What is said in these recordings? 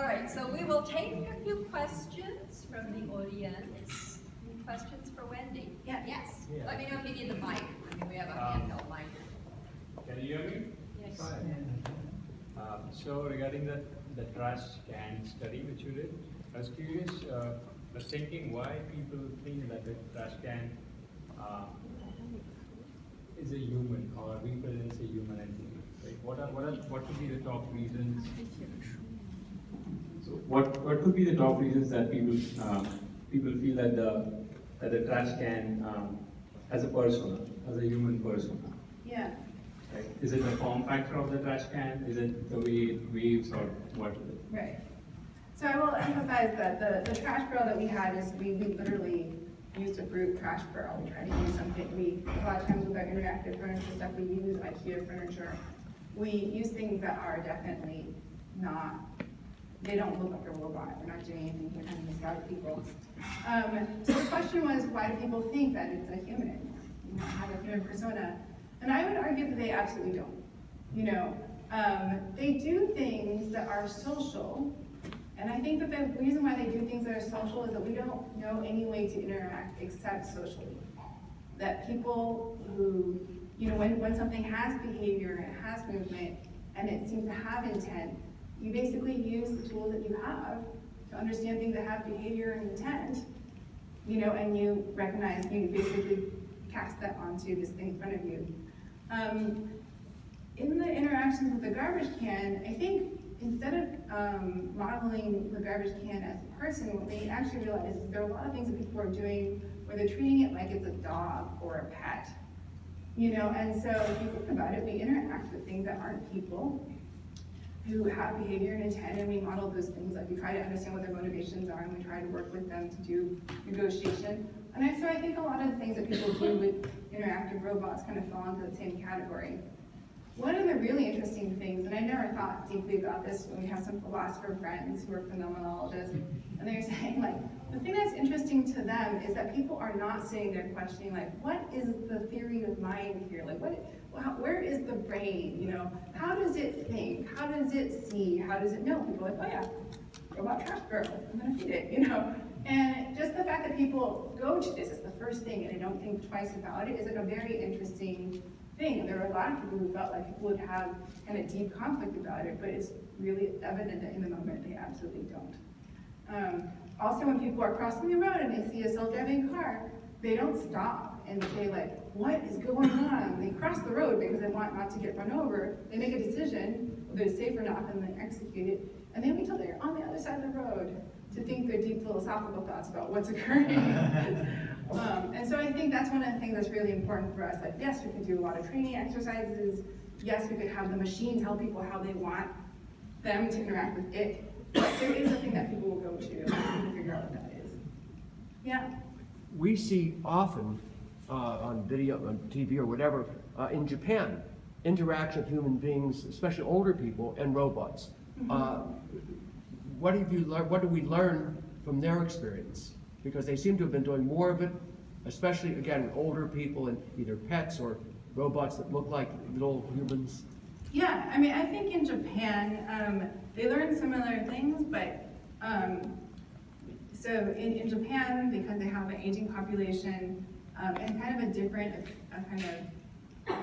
right, so we will take a few questions from the audience. Any questions for Wendy? Yeah, yes. Yeah. Let me know if you need the mic. I mean, we have a handheld mic. Can you hear me? Yes. So regarding the trash can study which you did, I was curious, I was thinking why people think that the trash can is a human or represents a human entity. Right? What could be the top reasons? So what could be the top reasons that people feel that the trash can as a persona, as a human persona? Yeah. Right. Is it the form factor of the trash can? Is it the way it waves or what is it? Right. So I will emphasize that the trash barrel that we had is we literally used a brute trash barrel. We tried to use something. A lot of times with our interactive furniture stuff, we use IKEA furniture. We use things that are definitely not, they don't look like a robot. We're not doing anything here to misguide people. So the question was, why do people think that it's a human? You know, have a human persona? And I would argue that they absolutely don't. You know, they do things that are social, and I think that the reason why they do things that are social is that we don't know any way to interact except socially. That people who, you know, when something has behavior and it has movement and it seems to have intent, you basically use the tools that you have to understand things that have behavior and intent, you know, and you recognize, you basically cast that onto this thing in front of you. In the interactions with the garbage can, I think instead of modeling the garbage can as a person, what they actually realize is there are a lot of things that people are doing where they're treating it like it's a dog or a pet. You know, and so if you think about it, we interact with things that aren't people, who have behavior and intent, and we model those things. Like we try to understand what their motivations are, and we try to work with them to do negotiation. And so I think a lot of the things that people do with interactive robots kind of fall into the same category. One of the really interesting things, and I never thought deeply about this when we have some philosopher friends who are phenomenologists, and they're saying, like, the thing that's interesting to them is that people are not sitting there questioning, like, what is the theory of mind here? Like, where is the brain, you know? How does it think? How does it see? How does it know? People are like, oh yeah, robot trash barrel, I'm gonna feed it, you know? And just the fact that people go to this as the first thing and they don't think twice about it is like a very interesting thing. And there are a lot of people who felt like people would have kind of deep conflict about it, but it's really evident that in the moment they absolutely don't. Also, when people are crossing the road and they see a self-driving car, they don't stop and say like, what is going on? They cross the road because they want not to get run over. They make a decision, whether it's safe or not, and then execute it. And they wait till they're on the other side of the road to think their deep philosophical thoughts about what's occurring. And so I think that's one of the things that's really important for us. Like, yes, we could do a lot of training exercises. Yes, we could have the machine tell people how they want them to interact with it. But there is a thing that people will go to and figure out what that is. Yeah? We see often on video, on TV or whatever, in Japan, interaction of human beings, especially older people, and robots. What do we learn from their experience? Because they seem to have been doing more of it, especially, again, with older people and either pets or robots that look like little humans. Yeah, I mean, I think in Japan, they learn similar things, but so in Japan, because they have an aging population and kind of a different kind of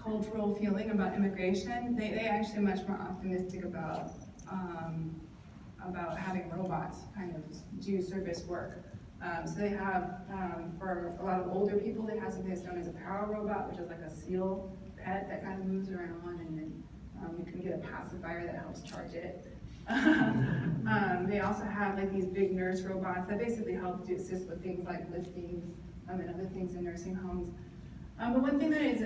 cultural feeling about immigration, they actually much more optimistic about having robots kind of do service work. So they have, for a lot of older people, they have something that's known as a power robot, which is like a seal pet that kind of moves around, and then you can get a pacifier that helps charge it. They also have like these big nurse robots that basically help to assist with things like liftings and other things in nursing homes. But one thing that is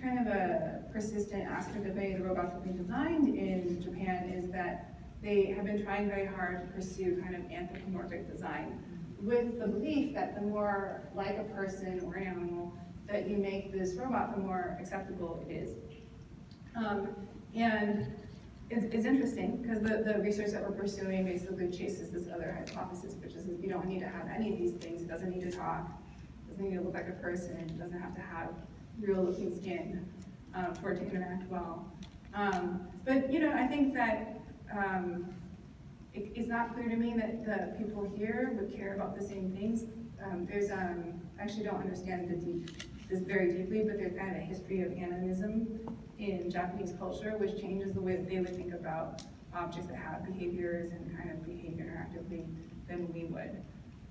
kind of a persistent aspect of the way the robots have been designed in Japan is that they have been trying very hard to pursue kind of anthropomorphic design, with the belief that the more like a person or an animal that you make this robot, the more acceptable it is. And it's interesting because the research that we're pursuing basically chases this other hypothesis, which is that you don't need to have any of these things. It doesn't need to talk, it doesn't need to look like a person, it doesn't have to have real looking skin for it to interact well. But you know, I think that it's not clear to me that the people here would care about the same things. I actually don't understand this very deeply, but there's kind of a history of animism in Japanese culture, which changes the way that they would think about objects that have behaviors and kind of behave interactively than we would.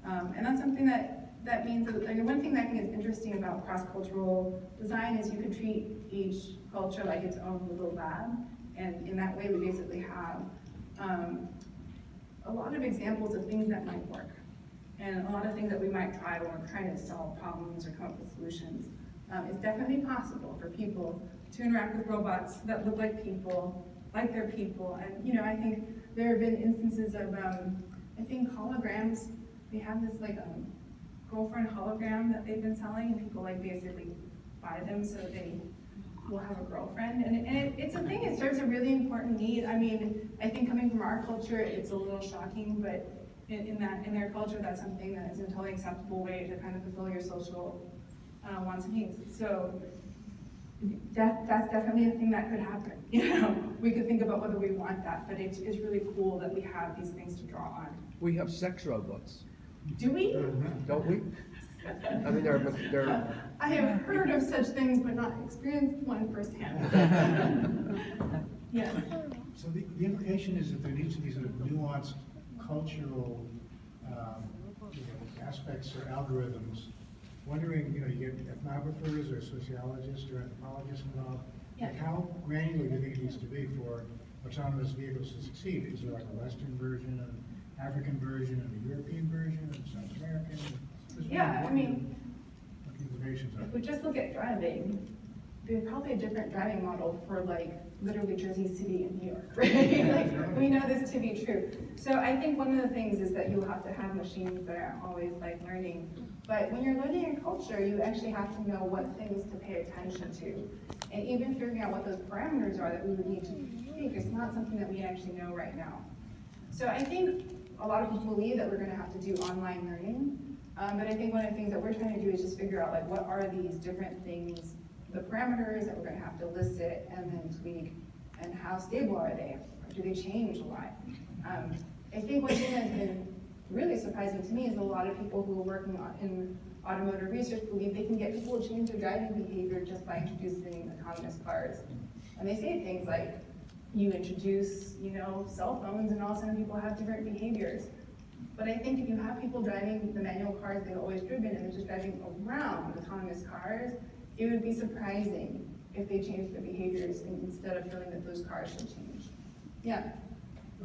And that's something that means that, like, one thing that I think is interesting about cross-cultural design is you can treat each culture like its own little lab, and in that way we basically have a lot of examples of things that might work, and a lot of things that we might try when we're trying to solve problems or come up with solutions. It's definitely possible for people to interact with robots that look like people, like they're people, and I think there have been instances of, I think holograms. They have this like girlfriend hologram that they've been selling, and people like basically buy them so they will have a girlfriend. And it's a thing, it serves a really important need. I mean, I think coming from our culture, it's a little shocking, but in their culture, that's something that is a totally acceptable way to kind of fulfill your social wants and needs. So that's definitely a thing that could happen. We could think about whether we want that, but it's really cool that we have these things to draw on. We have sex robots, Do we? don't we? I mean, they're I have heard of such things, but not experienced one firsthand. Yes. So the implication is that there needs to be sort of nuanced cultural aspects or algorithms. Wondering, you get ethnographers or sociologists or anthropologists involved. Yeah. Like how granular do you think it needs to be for autonomous vehicles to succeed? Is there like a Western version, an African version, and a European version, and a South American? Yeah, I mean, What the implications are. if we just look at driving, there's probably a different driving model for like literally Jersey City and New York, right? Like, we know this to be true. So I think one of the things is that you'll have to have machines that are always like learning. But when you're learning a culture, you actually have to know what things to pay attention to. And even figuring out what those parameters are that we would need to take is not something that we actually know right now. So I think a lot of people believe that we're gonna have to do online learning. But I think one of the things that we're trying to do is just figure out like what are these different things, the parameters that we're gonna have to elicit and then tweak, and how stable are they? Or do they change a lot? I think one thing that's been really surprising to me is a lot of people who are working in automotive research believe they can get people to change their driving behavior just by introducing autonomous cars. And they say things like, you introduce, cell phones and all of a sudden people have different behaviors. But I think if you have people driving the manual cars they've always driven and they're just driving around autonomous cars, it would be surprising if they changed their behaviors instead of feeling that those cars should change. Yeah.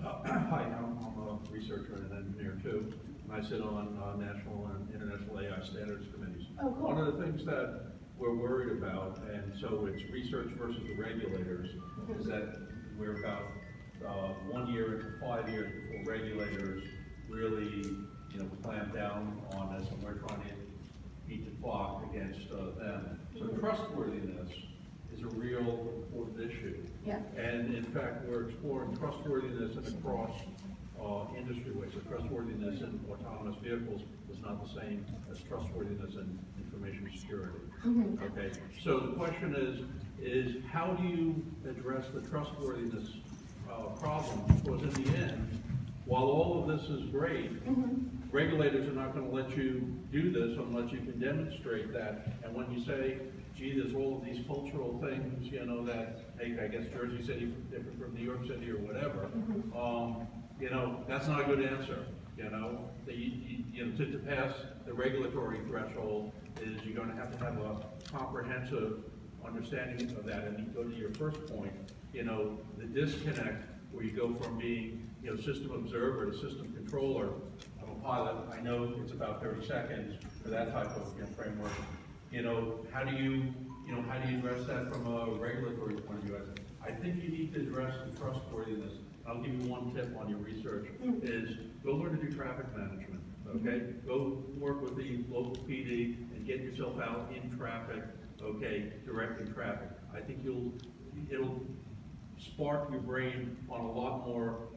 Hi, I'm a researcher and an engineer too. I sit on national and international AI standards committees. Oh, cool. One of the things that we're worried about, and so it's research versus the regulators, is that we're about 1 year into 5 years before regulators really, clamp down on this, and we're trying to beat the clock against them. So trustworthiness is a real important issue. Yeah. And in fact, we're exploring trustworthiness in across industry ways. So trustworthiness in autonomous vehicles is not the same as trustworthiness in information security. Okay, so the question is how do you address the trustworthiness problem? Because in the end, while all of this is great, regulators are not going to let you do this unless you can demonstrate that. And when you say, gee, there's all of these cultural things, that, hey, I guess Jersey City is different from New York City or whatever, that's not a good answer. To pass the regulatory threshold is you're going to have a comprehensive understanding of that. And you go to your first point, the disconnect where you go from being, system observer to system controller. I'm a pilot. I know it's about 30 seconds for that type of framework. How do you address that from a regulatory point of view? I think you need to address the trustworthiness. I'll give you one tip on your research, is go learn to do traffic management, okay? Go work with the local PD and get yourself out in traffic, okay, directing traffic. I think it'll spark your brain on a lot more,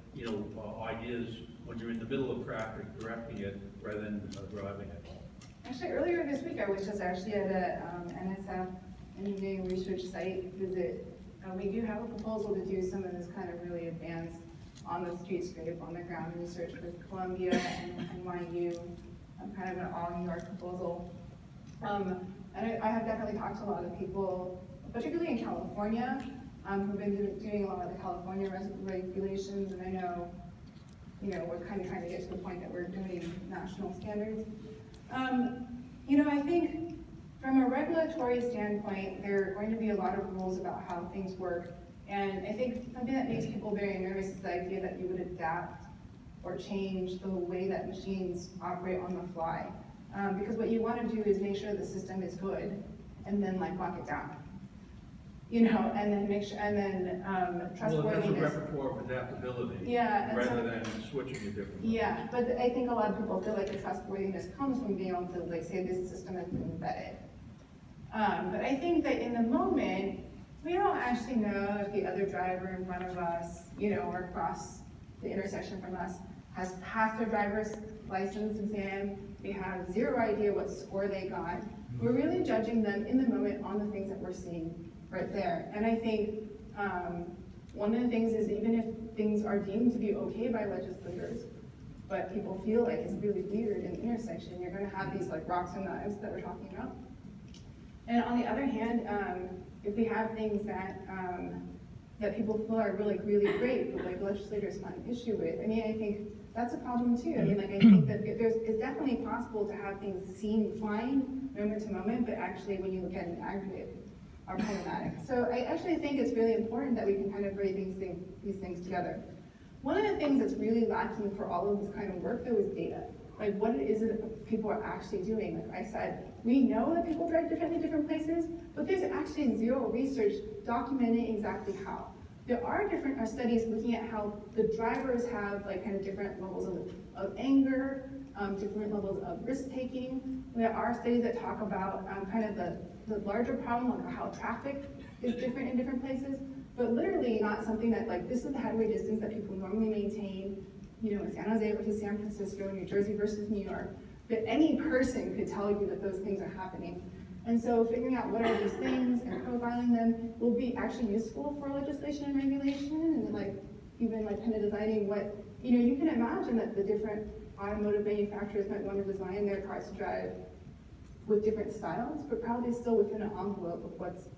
ideas when you're in the middle of traffic, directing it rather than driving it. Actually, earlier this week, I was just actually at a NSF engineering research site visit. We do have a proposal to do some of this kind of really advanced on the streetscape, on the ground research with Columbia and NYU, kind of an all New York proposal. And I have definitely talked to a lot of people, particularly in California, who've been doing a lot of the California regulations, and I know, we're kind of trying to get to the point that we're doing national standards. I think from a regulatory standpoint, there are going to be a lot of rules about how things work, and I think something that makes people very nervous is the idea that you would adapt or change the way that machines operate on the fly. Because what you want to do is make sure the system is good, and then lock it down. And then make sure, and then trustworthiness. Well, it has a repertoire of adaptability. Yeah, and rather than switching it differently. Yeah, but I think a lot of people feel like the trustworthiness comes from being able to say this system has been embedded. But I think that in the moment, we don't actually know if the other driver in front of us, or across the intersection from us, has passed their driver's license exam. We have zero idea what score they got. We're really judging them in the moment on the things that we're seeing right there. And I think one of the things is, even if things are deemed to be okay by legislators, but people feel like it's really weird in the intersection, you're going to have these rocks and knives that we're talking about. And on the other hand, if we have things that that people feel are really great, but legislators find an issue with, I think that's a problem too. I think that it's definitely possible to have things seem fine moment to moment, but actually when you look at an aggregate, are problematic. So I actually think it's really important that we can kind of bring these things together. One of the things that's really lacking for all of this kind of work though is data. What is it that people are actually doing? Like I said, we know that people drive differently in different places, but there's actually zero research documenting exactly how. There are different studies looking at how the drivers have kind of different levels of anger, different levels of risk-taking. There are studies that talk about kind of the larger problem, like how traffic is different in different places, but literally not something that this is the headway distance that people normally maintain, in San Jose versus San Francisco, New Jersey versus New York. But any person could tell you that those things are happening. And so figuring out what are these things and profiling them will be actually useful for legislation and regulation, and even kind of designing what, you can imagine that the different automotive manufacturers might want to design their cars to drive with different styles, but probably still within an envelope of what's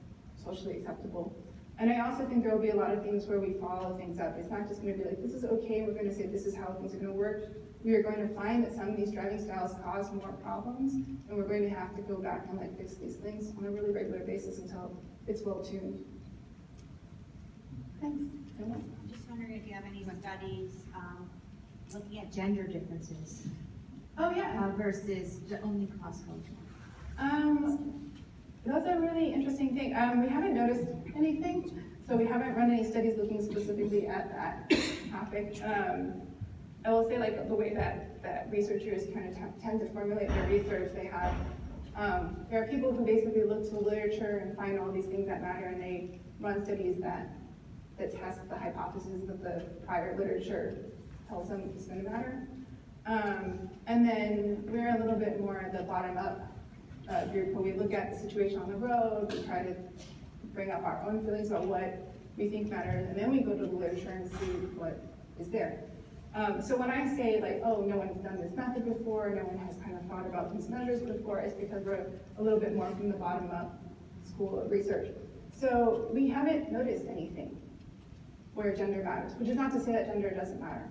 socially acceptable. And I also think there will be a lot of things where we follow things up. It's not just going to be this is okay, we're going to say this is how things are going to work. We are going to find that some of these driving styles cause more problems, and we're going to have to go back and fix these things on a really regular basis until it's well tuned. Thanks. I'm just wondering if you have any studies looking at gender differences. Oh yeah. Versus the only cross-cultural. That's a really interesting thing. We haven't noticed anything, so we haven't run any studies looking specifically at that topic. I will say the way that researchers kind of tend to formulate their research, they have, there are people who basically look to the literature and find all these things that matter, and they run studies that test the hypotheses that the prior literature tells them is going to matter. And then we're a little bit more the bottom-up group, where we look at the situation on the road, we try to bring up our own feelings about what we think matters, and then we go to the literature and see what is there. So when I say oh, no one's done this method before, no one has kind of thought about these measures before, it's because we're a little bit more from the bottom-up school of research. So we haven't noticed anything where gender matters, which is not to say that gender doesn't matter.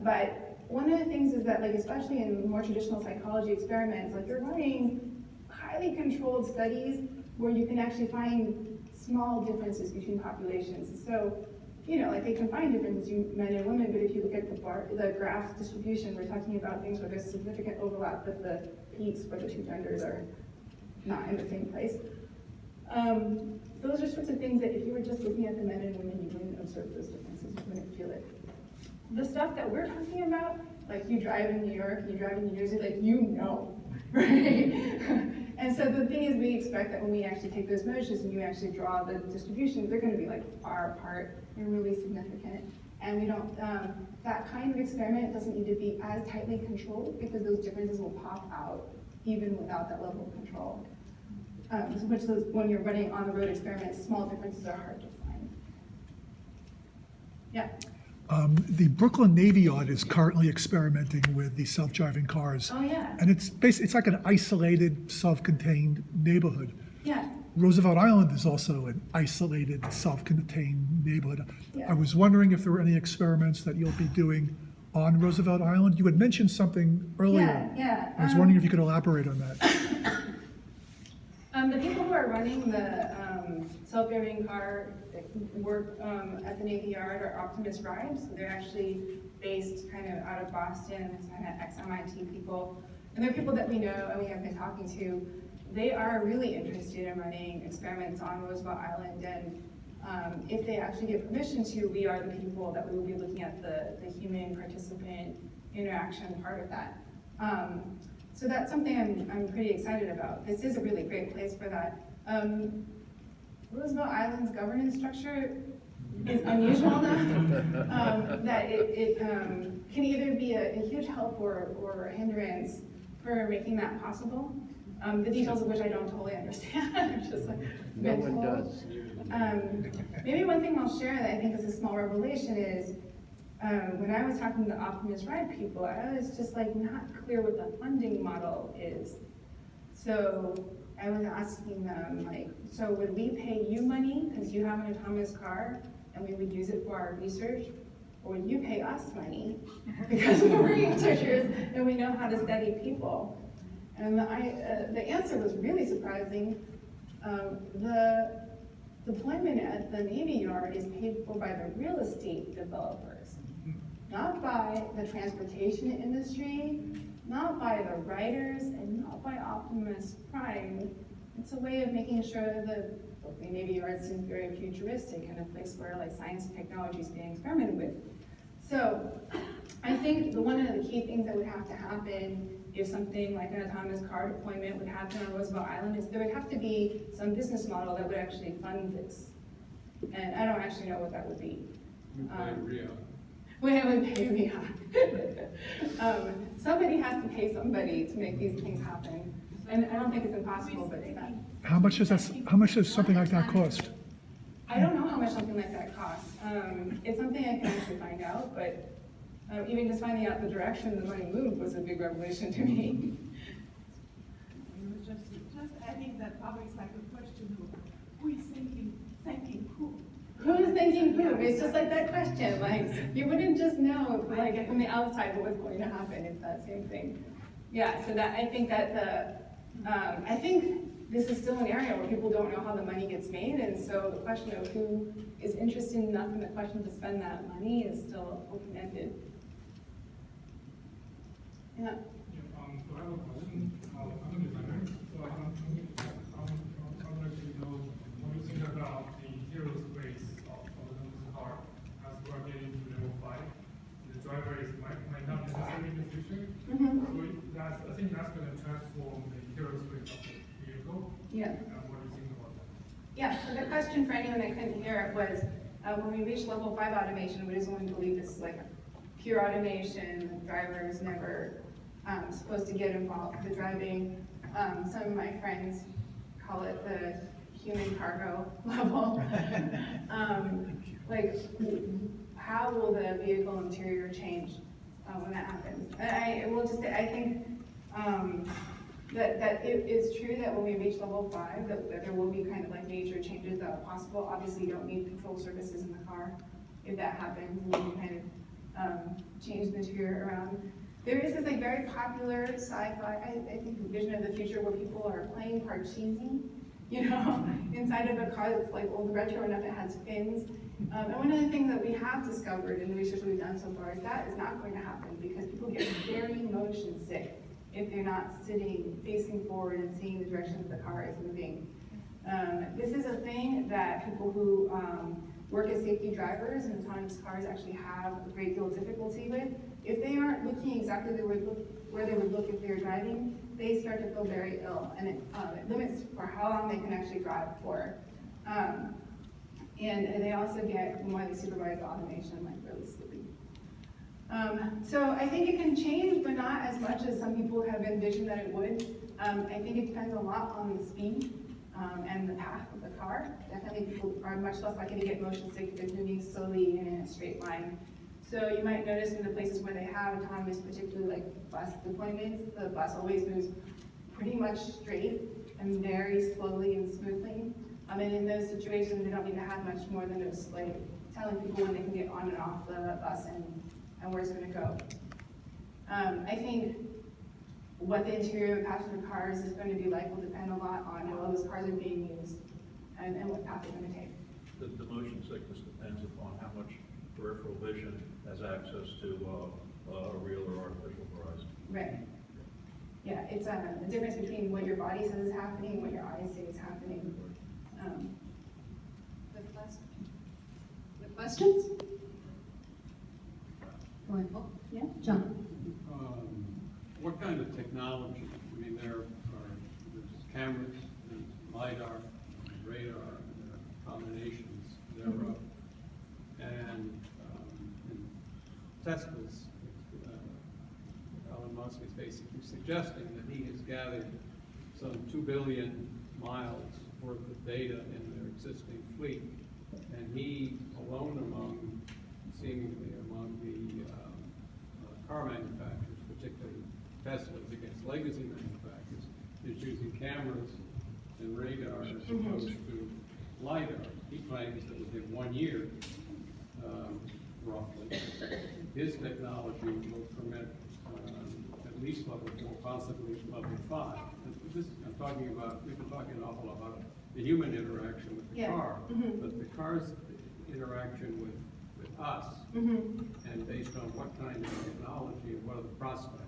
But one of the things is that especially in more traditional psychology experiments, you're running highly controlled studies where you can actually find small differences between populations. So, they can find differences between men and women, but if you look at the graph distribution, we're talking about things where there's significant overlap with the peaks where the two genders are not in the same place. Those are sorts of things that if you were just looking at the men and women, you wouldn't observe those differences, you wouldn't feel it. The stuff that we're talking about, you drive in New York, you drive in New Jersey, right? And so the thing is, we expect that when we actually take those measures and you actually draw the distributions, they're going to be far apart and really significant. And we don't, that kind of experiment doesn't need to be as tightly controlled because those differences will pop out even without that level of control. Which when you're running on the road experiments, small differences are hard to find. Yeah. The Brooklyn Navy Yard is currently experimenting with the self-driving cars. Oh, yeah. And it's like an isolated, self-contained neighborhood. Yeah. Roosevelt Island is also an isolated, self-contained neighborhood. Yeah. I was wondering if there were any experiments that you'll be doing on Roosevelt Island. You had mentioned something earlier. Yeah. I was wondering if you could elaborate on that. The people who are running the self-driving car work at the Navy Yard are Optimus Rides. So they're actually based kind of out of Boston, kind of ex-MIT people. And they're people that we know and we have been talking to. They are really interested in running experiments on Roosevelt Island, and if they actually get permission to, we are the people that we will be looking at the human participant interaction part of that. So that's something I'm pretty excited about. This is a really great place for that. Roosevelt Island's governance structure is unusual enough that it can either be a huge help or a hindrance for making that possible. The details of which I don't totally understand. Just like No one does. Maybe one thing I'll share that I think is a small revelation is when I was talking to the Optimus Ride people, I was just like not clear what the funding model is. So I was asking them like, so would we pay you money because you have an autonomous car and we would use it for our research? Or would you pay us money because we're researchers and we know how to study people? And the answer was really surprising. The deployment at the Navy Yard is paid for by the real estate developers, not by the transportation industry, not by the writers, and not by Optimus Prime. It's a way of making sure that the Navy Yard seems very futuristic and a place where like science and technology is being experimented with. So I think one of the key things that would have to happen if something like an autonomous car deployment would happen on Roosevelt Island is there would have to be some business model that would actually fund this. And I don't actually know what that would be. We would pay Riyadh. Somebody has to pay somebody to make these things happen. And I don't think it's impossible, but it's not. How much does something like that cost? I don't know how much something like that costs. It's something I can actually find out, but even just finding out the direction the money moved was a big revelation to me. Just adding that probably it's like a question of who is thinking who? Who's thinking who? It's just like that question. Like you wouldn't just know like from the outside what was going to happen. It's that same thing. Yeah. So that I think that I think this is still an area where people don't know how the money gets made, and so the question of who is interested enough in the question to spend that money is still open-ended. Yeah. So I have a question. I'm a designer, so I'd like to know what you think about the hero space of autonomous car as we're getting to level 5. The driver might not necessarily in the future. Mm-hmm. So I think that's going to transform the hero space of the vehicle. Yeah. What do you think about that? Yeah. So the question for anyone that couldn't hear it was, when we reach level 5 automation, we just want to believe this is like pure automation. The driver is never supposed to get involved with the driving. Some of my friends call it the human cargo level. Like, how will the vehicle interior change when that happens? And I will just say, I think that it is true that when we reach level 5, that there will be kind of like major changes that are possible. Obviously, you don't need control surfaces in the car. If that happens, we can kind of change the interior around. There is this like very popular sci-fi, I think, vision of the future where people are playing Parcheesi, you know, inside of a car that's like old retro enough it has fins. And one of the things that we have discovered in the research we've done so far is that is not going to happen because people get very motion sick if they're not sitting, facing forward and seeing the direction that the car is moving. This is a thing that people who work as safety drivers and autonomous cars actually have a great deal of difficulty with. If they aren't looking exactly where they would look if they were driving, they start to feel very ill, and it limits for how long they can actually drive for. And they also get, when they supervise automation, like really sleepy. So I think it can change, but not as much as some people have envisioned that it would. I think it depends a lot on the speed and the path of the car. Definitely people are much less likely to get motion sick if they're moving slowly and in a straight line. So you might notice in the places where they have autonomous, particularly like bus deployments, the bus always moves pretty much straight and very slowly and smoothly. And in those situations, they don't need to have much more than just like telling people when they can get on and off the bus and where it's gonna go. I think what the interior of passenger cars is going to be like will depend a lot on how those cars are being used and what path they're going to take. The motion sickness depends upon how much peripheral vision has access to a real or artificial horizon. Right. Yeah, it's the difference between what your body says is happening and what your eyes say is happening. The questions? Go ahead. Oh, Yeah. John? What kind of technology? I mean, there's cameras, there's LiDAR, radar, and there are combinations thereof. And Tesla's, Elon Musk is basically suggesting that he has gathered some 2 billion miles worth of data in their existing fleet. And he, alone seemingly among the car manufacturers, particularly Tesla against legacy manufacturers, is using cameras and radar as opposed to LiDAR. He claims that within 1 year, roughly, his technology will permit at least level 4, possibly level 5. And this, I'm talking about, we've been talking an awful lot about the human interaction with the car, but the car's interaction with us, and based on what kind of technology and what are the prospects.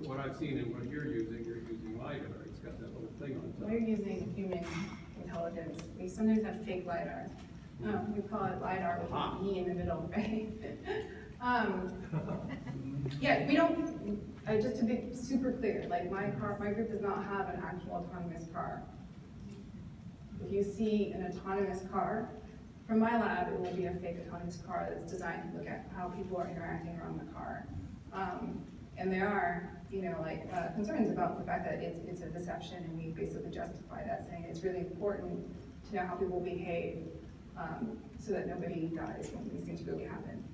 What I've seen and what you're using LiDAR. It's got that little thing on top. We're using human intelligence. We sometimes have fake LiDAR. We call it LiDAR with an E in the middle, right? Yeah, we don't, just to be super clear, like my group does not have an actual autonomous car. If you see an autonomous car, from my lab, it will be a fake autonomous car that's designed to look at how people are interacting around the car. And there are, concerns about the fact that it's a deception, and we basically justify that, saying it's really important to know how people behave so that nobody dies when these things really happen.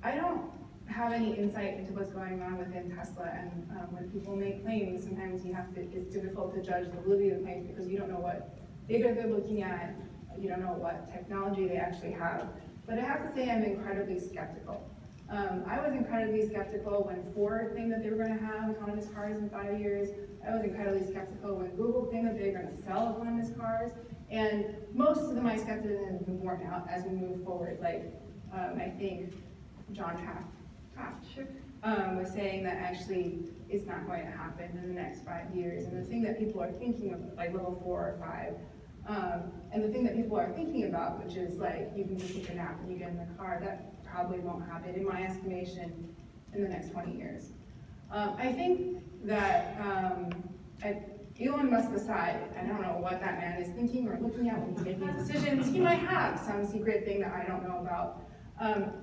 I don't have any insight into what's going on within Tesla, and when people make claims, sometimes it's difficult to judge the validity of the claims because you don't know what data they're looking at, you don't know what technology they actually have. But I have to say I'm incredibly skeptical. I was incredibly skeptical when Ford claimed that they were going to have autonomous cars in 5 years. I was incredibly skeptical when Google claimed that they were going to sell autonomous cars. And most of my skepticism has been borne out as we move forward. Like, I think John Traft was saying that actually it's not going to happen in the next 5 years. And the thing that people are thinking of, like level 4 or 5, and the thing that people are thinking about, which is like, you can just take a nap and you get in the car, that probably won't happen, in my estimation, in the next 20 years. I think that Elon Musk aside, I don't know what that man is thinking or looking at when he's making decisions. He might have some secret thing that I don't know about.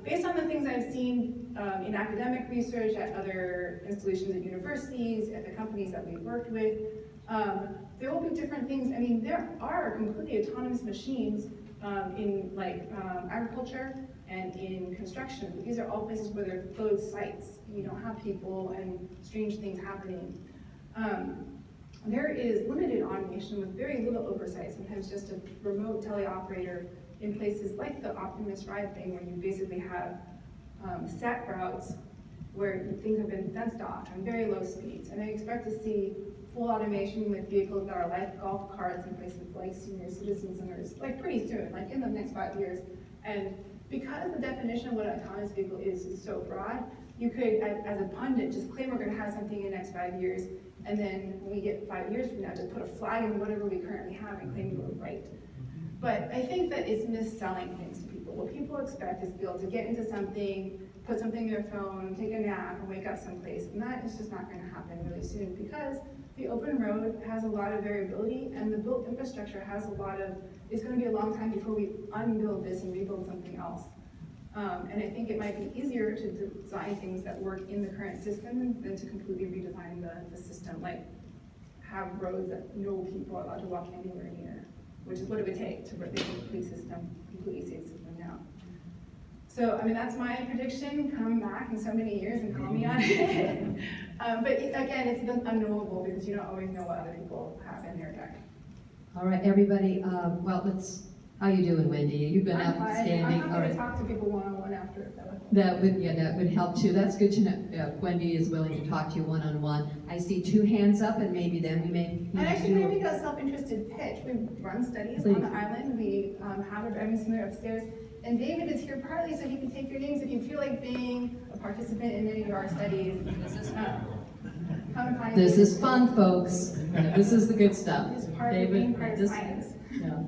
Based on the things I've seen in academic research at other institutions at universities, at the companies that we've worked with, there will be different things. I mean, there are completely autonomous machines in agriculture and in construction, but these are all places where they're closed sites. You don't have people and strange things happening. There is limited automation with very little oversight, sometimes just a remote teleoperator in places like the Optimus Ride thing, where you basically have set routes where things have been fenced off and very low speeds. And I expect to see full automation with vehicles that are like golf carts in places like senior citizen centers, like pretty soon, like in the next 5 years. And because the definition of what an autonomous vehicle is so broad, you could, as a pundit, just claim we're going to have something in the next 5 years, and then when we get 5 years from now, just put a flag in whatever we currently have and claim we were right. But I think that it's misselling things to people. What people expect is to be able to get into something, put something in their phone, take a nap, and wake up someplace. And that is just not going to happen really soon, because the open road has a lot of variability, and the built infrastructure has a lot of, it's going to be a long time before we unbuild this and rebuild something else. And I think it might be easier to design things that work in the current system than to completely redesign the system, like have roads that no people are allowed to walk anywhere near, which is what it would take to make a complete system, completely safe system now. So, I mean, that's my prediction. Come back in so many years and call me on it. But again, it's unknowable because you don't always know what other people have in their deck. All right, everybody, well, how you doing, Wendy? You've been I'm fine. outstanding. I'm All happy right. to talk to people one-on-one after if that would help. That would help too. That's good to know. Wendy is willing to talk to you one-on-one. I see 2 hands up, and maybe then we may. And actually, maybe a self-interested pitch. We run studies on the island. We have a driving simulator upstairs. And David is here partly so he can take your names if you feel like being a participant in any of our studies. Come and find This David. is fun, folks. This is the good stuff. It's part of being part of science. Yeah.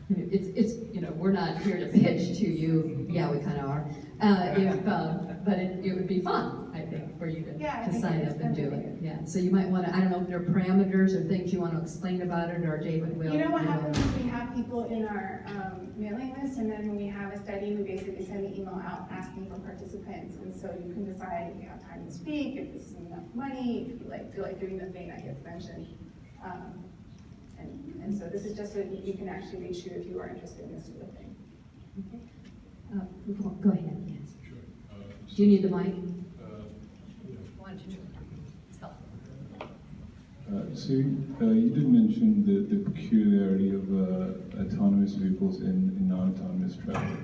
It's, we're not here to pitch to you. Yeah, we kind of are. But it would be fun, I think, for you to sign up and do it. Yeah. So you might want to, I don't know if there are parameters or things you want to explain about it, or David will. You know what happens is we have people in our mailing list, and then when we have a study, we basically send the email out asking for participants. And so you can decide if you have time to speak, if this is enough money, if you feel like doing the thing that gets mentioned. And so this is just so that you can actually reach you if you are interested in this sort of thing. Okay. Go ahead, yes. Sure. Do you need the mic? Why don't you do it? It's helpful. So you did mention the peculiarity of autonomous vehicles in non-autonomous traffic.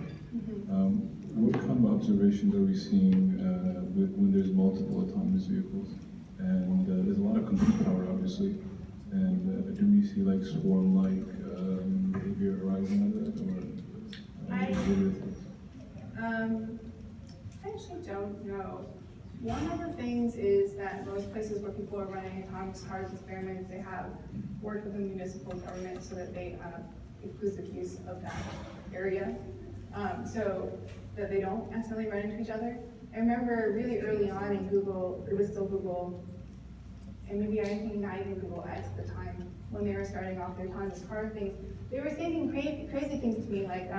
What kind of observations are we seeing when there's multiple autonomous vehicles? And there's a lot of compute power, obviously. And do we see like swarm-like behavior arising out of that, or what are your thoughts? I actually don't know. One of the things is that most places where people are running autonomous cars experiments, they have worked with the municipal government so that they inclusive use of that area, so that they don't necessarily run into each other. I remember really early on in Google, it was still Google, and maybe I think not even Google X at the time, when they were starting off their autonomous car things, they were saying crazy things to me like,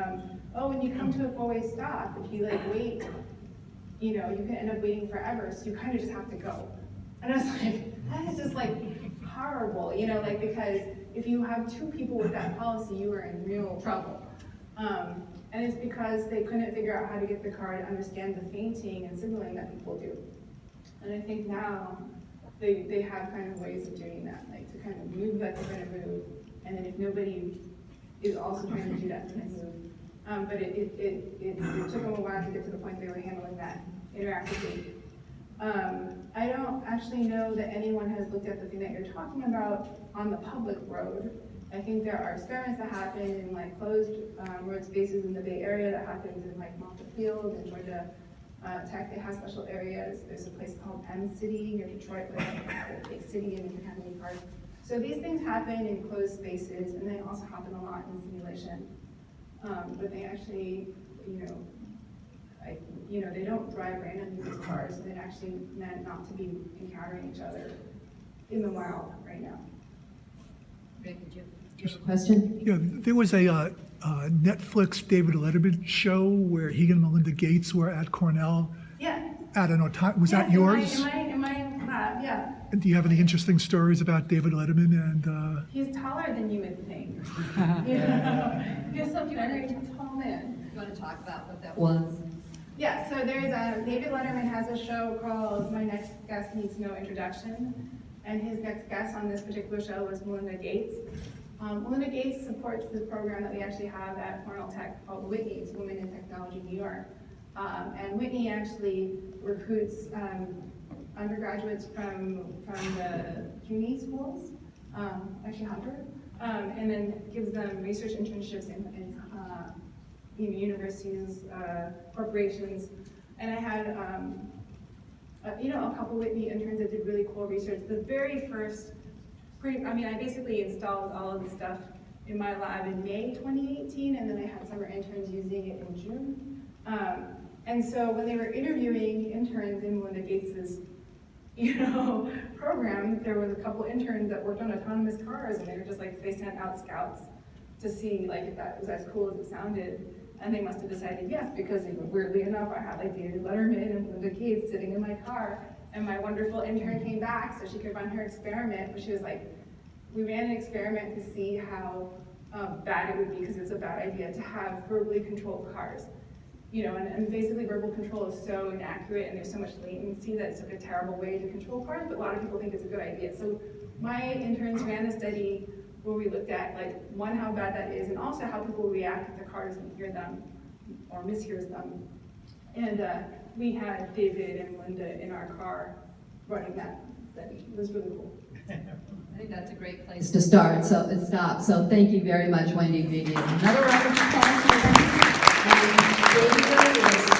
oh, when you come to a four-way stop, if you wait, you can end up waiting forever, so you kind of just have to go. And I was like, that is just horrible, because if you have 2 people with that policy, you are in real trouble. And it's because they couldn't figure out how to get the car to understand the fainting and signaling that people do. And I think now they have kind of ways of doing that, to kind of move like they're going to move, and then if nobody is also trying to do that, then move. But it took them a while to get to the point they were handling that interactively. I don't actually know that anyone has looked at the thing that you're talking about on the public road. I think there are experiments that happen in closed road spaces in the Bay Area that happens in Moffett Field in Georgia Tech. They have special areas. There's a place called M City near Detroit where they have a big city and you can have many cars. So these things happen in closed spaces, and they also happen a lot in simulation. But they actually, they don't drive randomly with cars, and it actually meant not to be encountering each other in the wild right now. Question? Yeah, there was a Netflix David Letterman show where he and Melinda Gates were at Cornell Yeah. at an was that yours? In my lab, yeah. And do you have any interesting stories about David Letterman and? He's taller than you would think. He's so very tall man. You want to talk about what that was? Yeah, so there's David Letterman has a show called My Next Guest Needs No Introduction, and his next guest on this particular show was Melinda Gates. Melinda Gates supports this program that we actually have at Cornell Tech called Whitney. It's Women in Technology New York. And Whitney actually recruits undergraduates from the CUNY schools, actually Hunter, and then gives them research internships in universities, corporations. And I had a couple Whitney interns that did really cool research. The very first, I basically installed all of the stuff in my lab in May 2018, and then I had summer interns using it in June. And so when they were interviewing interns in Melinda Gates's, program, there was a couple interns that worked on autonomous cars, and they were just they sent out scouts to see if that was as cool as it sounded. And they must have decided yes, because weirdly enough, I had David Letterman and Melinda Gates sitting in my car, and my wonderful intern came back so she could run her experiment. But she was we ran an experiment to see how bad it would be, because it's a bad idea to have verbally controlled cars. and basically verbal control is so inaccurate and there's so much latency that it's like a terrible way to control cars, but a lot of people think it's a good idea. So my interns ran a study where we looked at, like, one, how bad that is, and also how people react if the car doesn't hear them or mishears them. And we had David and Linda in our car running that study. It was really cool. I think that's a great place to start. So thank you very much, Wendy. Another round of applause for Wendy. And David is